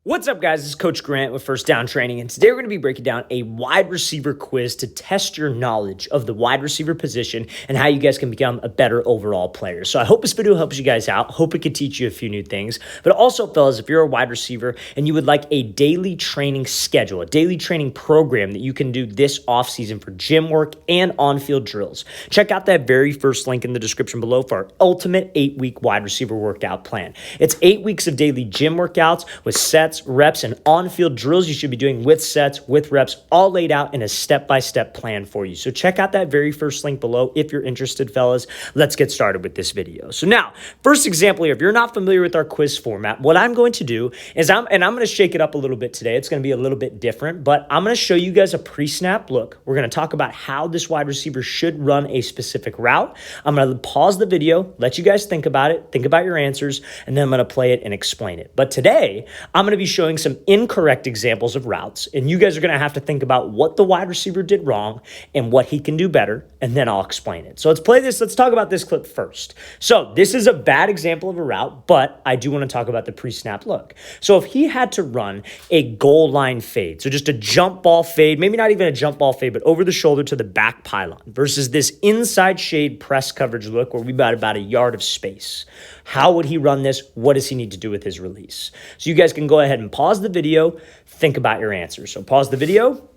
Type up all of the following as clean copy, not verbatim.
What's up, guys? This is Coach Grant with First Down Training, and today we're going to be breaking down a wide receiver quiz to test your knowledge of the wide receiver position and how you guys can become a better overall player. So I hope this video helps you guys out. Hope it could teach you a few new things. But also, fellas, if you're a wide receiver and you would like a daily training schedule, a daily training program that you can do this offseason for gym work and on-field drills, check out that very first link in the description below for our ultimate 8-week wide receiver workout plan. It's 8 weeks of daily gym workouts with sets, reps, and on-field drills you should be doing with sets, with reps, all laid out in a step-by-step plan for you. So check out that very first link below if you're interested, fellas. Let's get started with this video. So now, first example here, if you're not familiar with our quiz format, what I'm going to do is I'm going to shake it up a little bit today. It's going to be a little bit different, but I'm going to show you guys a pre-snap look. We're going to talk about how this wide receiver should run a specific route. I'm going to pause the video, let you guys think about it, think about your answers, and then I'm going to play it and explain it. But today, I'm going to be showing some incorrect examples of routes, and you guys are going to have to think about what the wide receiver did wrong and what he can do better, and then I'll explain it. So let's play this. Let's talk about this clip first. So this is a bad example of a route, but I do want to talk about the pre-snap look. So if he had to run a goal line fade, so just a jump ball fade, maybe not even a jump ball fade, but over the shoulder to the back pylon versus this inside shade press coverage look where we've got about a yard of space. How would he run this? What does he need to do with his release? So you guys can go ahead and pause the video, think about your answers. So pause the video.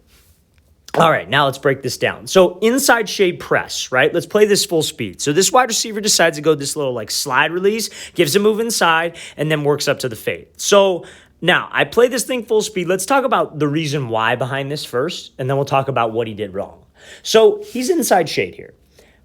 All right, now let's break this down. So inside shade press, right? Let's play this full speed. So this wide receiver decides to go this little like slide release, gives a move inside, and then works up to the fade. So now I play this thing full speed. Let's talk about the reason why behind this first, and then we'll talk about what he did wrong. So he's inside shade here.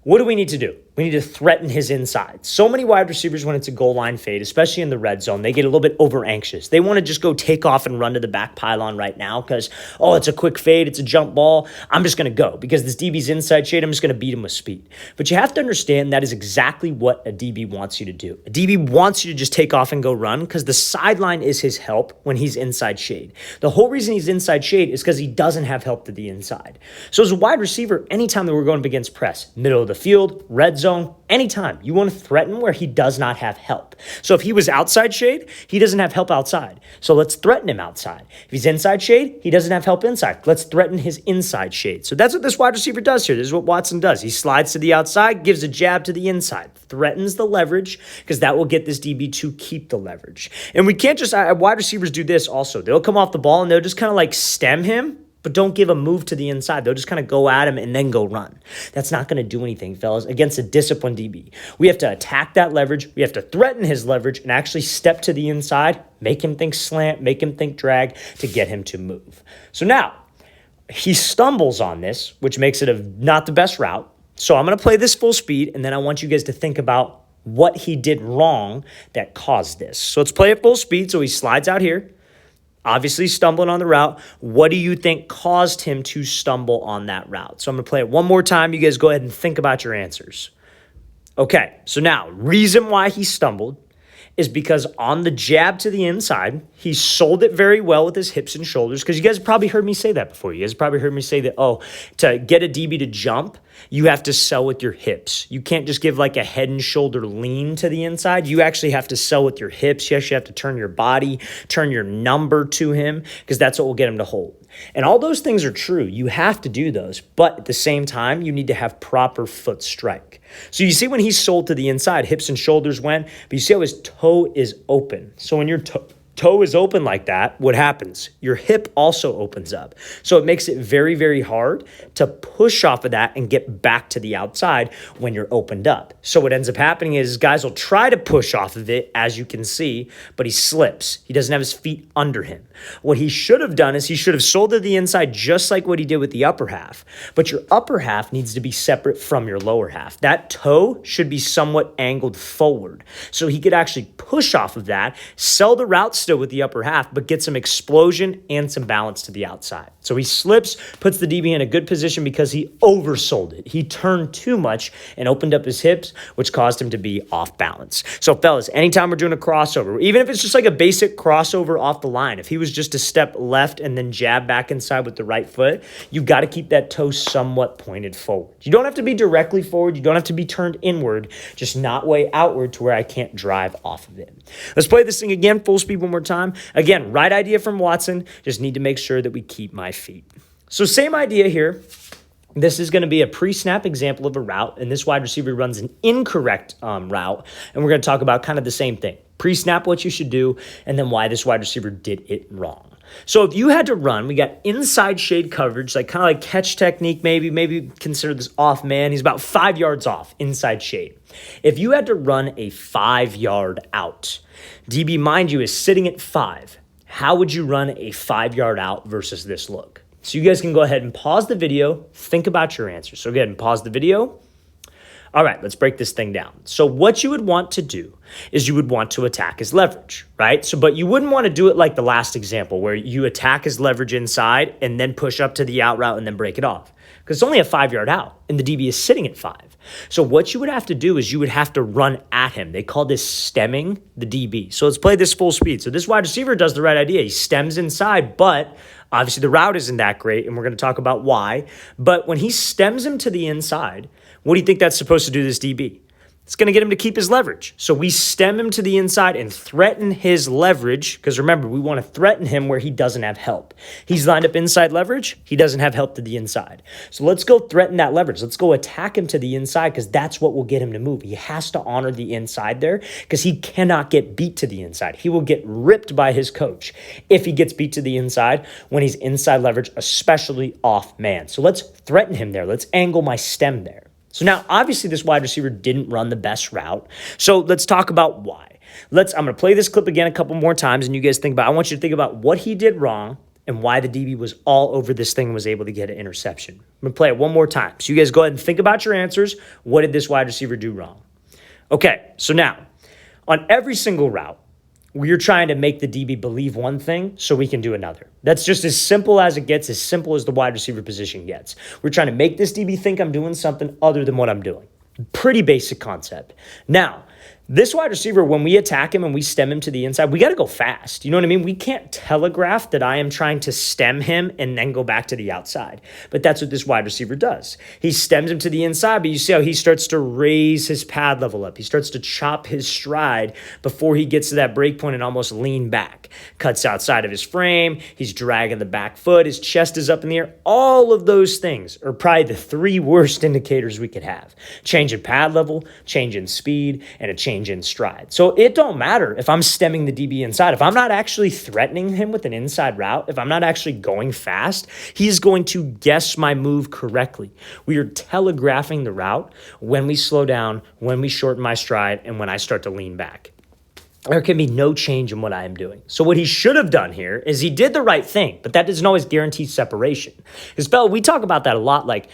What do we need to do? We need to threaten his inside. So many wide receivers, when it's a goal line fade, especially in the red zone, they get a little bit over anxious. They want to just go take off and run to the back pylon right now because, oh, it's a quick fade, it's a jump ball. I'm just going to go because this DB's inside shade. I'm just going to beat him with speed. But you have to understand that is exactly what a DB wants you to do. A DB wants you to just take off and go run because the sideline is his help when he's inside shade. The whole reason he's inside shade is because he doesn't have help to the inside. So as a wide receiver, anytime that we're going up against press, middle of the field, red zone, anytime you want to threaten where he does not have help. So if he was outside shade, he doesn't have help outside. So let's threaten him outside. If he's inside shade, he doesn't have help inside. Let's threaten his inside shade. So that's what this wide receiver does here. This is what Watson does. He slides to the outside, gives a jab to the inside, threatens the leverage because that will get this DB to keep the leverage. And we can't just, wide receivers do this also. They'll come off the ball and they'll just kind of like stem him, but don't give a move to the inside. They'll just kind of go at him and then go run. That's not going to do anything, fellas, against a disciplined DB. We have to attack that leverage. We have to threaten his leverage and actually step to the inside, make him think slant, make him think drag to get him to move. So now he stumbles on this, which makes it not the best route. So I'm going to play this full speed, and then I want you guys to think about what he did wrong that caused this. So let's play it full speed. So he slides out here. Obviously stumbling on the route. What do you think caused him to stumble on that route? So I'm going to play it one more time. You guys go ahead and think about your answers. Okay, so now, reason why he stumbled is because on the jab to the inside, he sold it very well with his hips and shoulders, because you guys have probably heard me say that before. You guys have probably heard me say that, oh, to get a DB to jump, you have to sell with your hips. You can't just give like a head and shoulder lean to the inside. You actually have to sell with your hips. You actually have to turn your body, turn your number to him, because that's what will get him to hold. And all those things are true. You have to do those. But at the same time, you need to have proper foot strike. So you see when he sold to the inside, hips and shoulders went, but you see how his toe is open. So when your toe is open like that, what happens? Your hip also opens up. So it makes it very, very hard to push off of that and get back to the outside when you're opened up. So what ends up happening is guys will try to push off of it, as you can see, but he slips. He doesn't have his feet under him. What he should have done is he should have sold to the inside just like what he did with the upper half. But your upper half needs to be separate from your lower half. That toe should be somewhat angled forward. So he could actually push off of that, sell the route still with the upper half, but get some explosion and some balance to the outside. So he slips, puts the DB in a good position because he oversold it. He turned too much and opened up his hips, which caused him to be off balance. So fellas, anytime we're doing a crossover, even if it's just like a basic crossover off the line, if he was just a step left and then jab back inside with the right foot, you got to keep that toe somewhat pointed forward. You don't have to be directly forward. You don't have to be turned inward, just not way outward to where I can't drive off of it. Let's play this thing again, full speed one more more time. Again, right idea from Watson. Just need to make sure that we keep my feet. So same idea here. This is going to be a pre-snap example of a route, and this wide receiver runs an incorrect route, and we're going to talk about kind of the same thing. Pre-snap, what you should do, and then why this wide receiver did it wrong. So if you had to run, we got inside shade coverage, like kind of like catch technique maybe consider this off man. He's about 5 yards off inside shade. If you had to run a 5-yard out, DB, mind you, is sitting at 5. How would you run a 5-yard out versus this look? So you guys can go ahead and pause the video, think about your answers. So go ahead and pause the video. All right, let's break this thing down. So what you would want to do is you would want to attack his leverage, right? But you wouldn't want to do it like the last example where you attack his leverage inside and then push up to the out route and then break it off. Because it's only a 5-yard out and the DB is sitting at 5. So what you would have to do is you would have to run at him. They call this stemming the DB. So let's play this full speed. So this wide receiver does the right idea. He stems inside, but obviously the route isn't that great, and we're going to talk about why. But when he stems him to the inside, what do you think that's supposed to do to this DB? It's going to get him to keep his leverage. So we stem him to the inside and threaten his leverage, because remember, we want to threaten him where he doesn't have help. He's lined up inside leverage. He doesn't have help to the inside. So let's go threaten that leverage. Let's go attack him to the inside, because that's what will get him to move. He has to honor the inside there, because he cannot get beat to the inside. He will get ripped by his coach if he gets beat to the inside when he's inside leverage, especially off man. So let's threaten him there. Let's angle my stem there. So now, obviously, this wide receiver didn't run the best route. So let's talk about why. I'm going to play this clip again a couple more times, and you guys I want you to think about what he did wrong and why the DB was all over this thing and was able to get an interception. I'm going to play it one more time. So you guys go ahead and think about your answers. What did this wide receiver do wrong? Okay, so now, on every single route, we're trying to make the DB believe one thing so we can do another. That's just as simple as it gets, as simple as the wide receiver position gets. We're trying to make this DB think I'm doing something other than what I'm doing. Pretty basic concept. Now, this wide receiver, when we attack him and we stem him to the inside, we got to go fast. You know what I mean? We can't telegraph that I am trying to stem him and then go back to the outside. But that's what this wide receiver does. He stems him to the inside, but you see how he starts to raise his pad level up. He starts to chop his stride before he gets to that break point and almost lean back. Cuts outside of his frame. He's dragging the back foot. His chest is up in the air. All of those things are probably the 3 worst indicators we could have. Change in pad level, change in speed, and a change in stride. So it don't matter if I'm stemming the DB inside. If I'm not actually threatening him with an inside route, if I'm not actually going fast, he's going to guess my move correctly. We are telegraphing the route when we slow down, when we shorten my stride, and when I start to lean back. There can be no change in what I am doing. So what he should have done here is he did the right thing, but that doesn't always guarantee separation. Because, Bella, we talk about that a lot, like,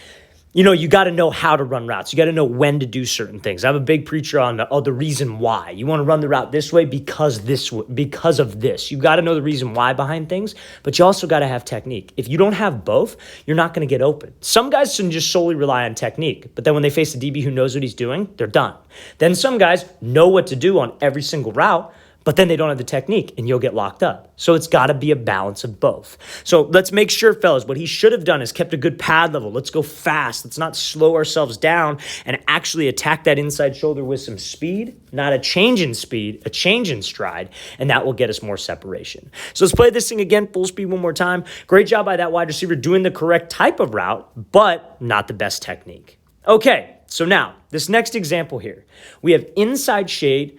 you know, you got to know how to run routes. You got to know when to do certain things. I'm a big preacher on the reason why. You want to run the route this way because of this. You got to know the reason why behind things, but you also got to have technique. If you don't have both, you're not going to get open. Some guys can just solely rely on technique, but then when they face a DB who knows what he's doing, they're done. Then some guys know what to do on every single route, but then they don't have the technique and you'll get locked up. So it's got to be a balance of both. So let's make sure, fellas, what he should have done is kept a good pad level. Let's go fast. Let's not slow ourselves down and actually attack that inside shoulder with some speed, not a change in speed, a change in stride, and that will get us more separation. So let's play this thing again, full speed one more time. Great job by that wide receiver doing the correct type of route, but not the best technique. Okay, so now this next example here, we have inside shade,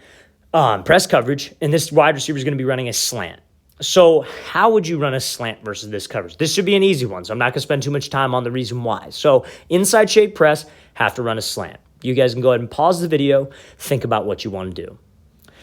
press coverage, and this wide receiver is going to be running a slant. So how would you run a slant versus this coverage? This should be an easy one, so I'm not going to spend too much time on the reason why. So inside shade press, have to run a slant. You guys can go ahead and pause the video, think about what you want to do.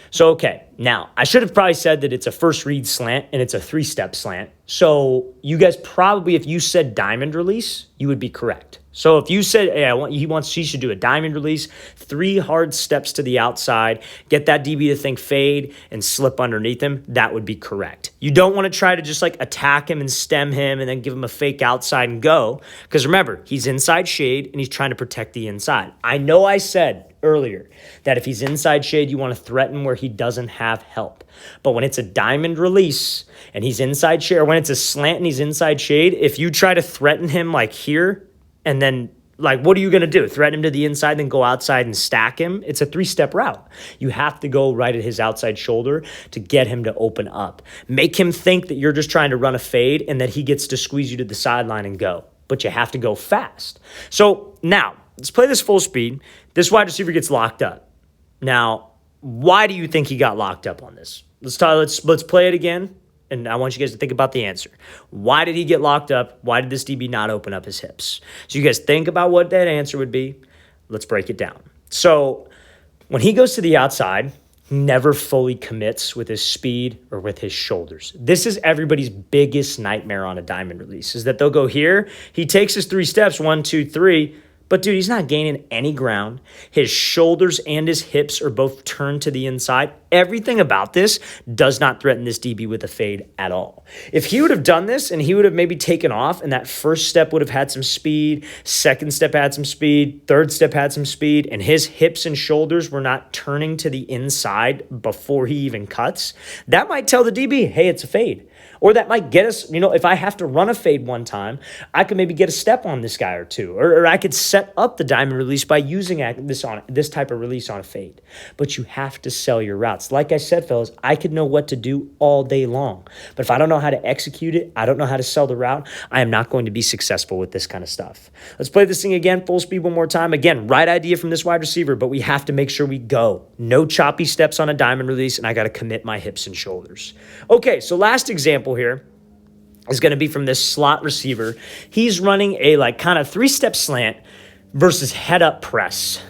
So, okay, now, I should have probably said that it's a first read slant and it's a 3-step slant. So you guys probably, if you said diamond release, you would be correct. So if you said, hey, he should do a diamond release, 3 hard steps to the outside, get that DB to think fade and slip underneath him, that would be correct. You don't want to try to just like attack him and stem him and then give him a fake outside and go. Because remember, he's inside shade and he's trying to protect the inside. I know I said earlier that if he's inside shade, you want to threaten where he doesn't have help. But when it's a diamond release and he's inside shade, or when it's a slant and he's inside shade, if you try to threaten him like here, and then Like, what are you going to do? Threaten him to the inside, then go outside and stack him? It's a 3-step route. You have to go right at his outside shoulder to get him to open up. Make him think that you're just trying to run a fade and that he gets to squeeze you to the sideline and go. But you have to go fast. So now, let's play this full speed. This wide receiver gets locked up. Now, why do you think he got locked up on this? Let's play it again. And I want you guys to think about the answer. Why did he get locked up? Why did this DB not open up his hips? So you guys think about what that answer would be. Let's break it down. So when he goes to the outside, he never fully commits with his speed or with his shoulders. This is everybody's biggest nightmare on a diamond release, is that they'll go here. He takes his 3 steps, 1, 2, 3. But, dude, he's not gaining any ground. His shoulders and his hips are both turned to the inside. Everything about this does not threaten this DB with a fade at all. If he would have done this and he would have maybe taken off and that first step would have had some speed, second step had some speed, third step had some speed, and his hips and shoulders were not turning to the inside before he even cuts, that might tell the DB, hey, it's a fade. Or that might get us, if I have to run a fade one time, I could maybe get a step on this guy or two. Or I could set up the diamond release by using this type of release on a fade. But you have to sell your routes. Like I said, fellas, I could know what to do all day long. But if I don't know how to execute it, I don't know how to sell the route, I am not going to be successful with this kind of stuff. Let's play this thing again, full speed one more time. Again, right idea from this wide receiver, but we have to make sure we go. No choppy steps on a diamond release, and I got to commit my hips and shoulders. Okay, so last example here is going to be from this slot receiver. He's running a kind of 3-step slant versus head up press.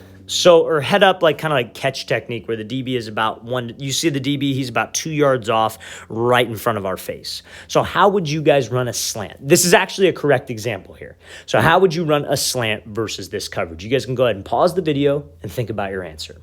Or head up kind of catch technique where the DB is about you see the DB, he's about 2 yards off right in front of our face. So how would you guys run a slant? This is actually a correct example here. So how would you run a slant versus this coverage? You guys can go ahead and pause the video and think about your answer.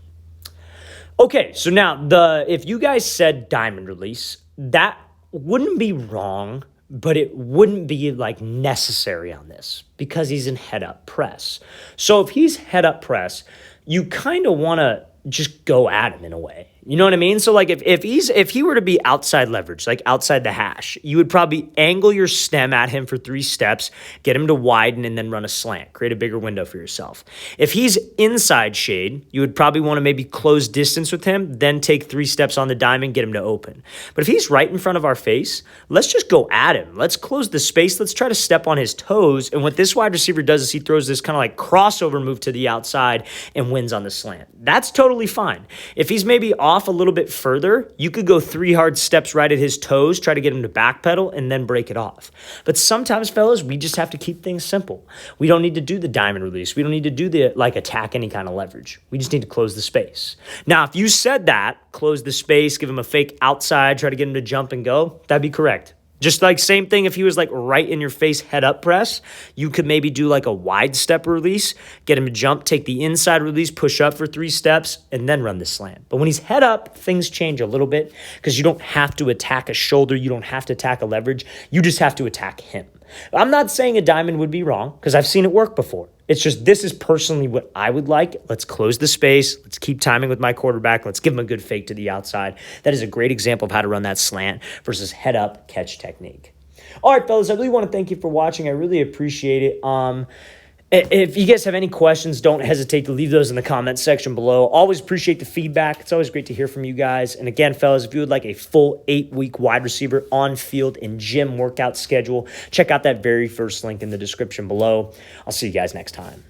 Okay, so now if you guys said diamond release, that wouldn't be wrong, but it wouldn't be necessary on this because he's in head up press. So if he's head up press, you kind of want to just go at him in a way. You know what I mean? So if he were to be outside leverage, outside the hash, you would probably angle your stem at him for 3 steps, get him to widen, and then run a slant. Create a bigger window for yourself. If he's inside shade, you would probably want to maybe close distance with him, then take 3 steps on the diamond, get him to open. But if he's right in front of our face, let's just go at him. Let's close the space. Let's try to step on his toes. And what this wide receiver does is he throws this kind of crossover move to the outside and wins on the slant. That's totally fine. If he's maybe off a little bit further, you could go 3 hard steps right at his toes, try to get him to backpedal, and then break it off. But sometimes, fellas, we just have to keep things simple. We don't need to do the diamond release. We don't need to do the attack any kind of leverage. We just need to close the space. Now, if you said that, close the space, give him a fake outside, try to get him to jump and go, that'd be correct. Just same thing if he was right in your face head up press, you could maybe do a wide step release, get him to jump, take the inside release, push up for 3 steps, and then run the slant. But when he's head up, things change a little bit because you don't have to attack a shoulder. You don't have to attack a leverage. You just have to attack him. I'm not saying a diamond would be wrong because I've seen it work before. It's just this is personally what I would like. Let's close the space. Let's keep timing with my quarterback. Let's give him a good fake to the outside. That is a great example of how to run that slant versus head up catch technique. All right, fellas, I really want to thank you for watching. I really appreciate it. If you guys have any questions, don't hesitate to leave those in the comment section below. Always appreciate the feedback. It's always great to hear from you guys. And again, fellas, if you would like a full 8-week wide receiver on-field and gym workout schedule, check out that very first link in the description below. I'll see you guys next time.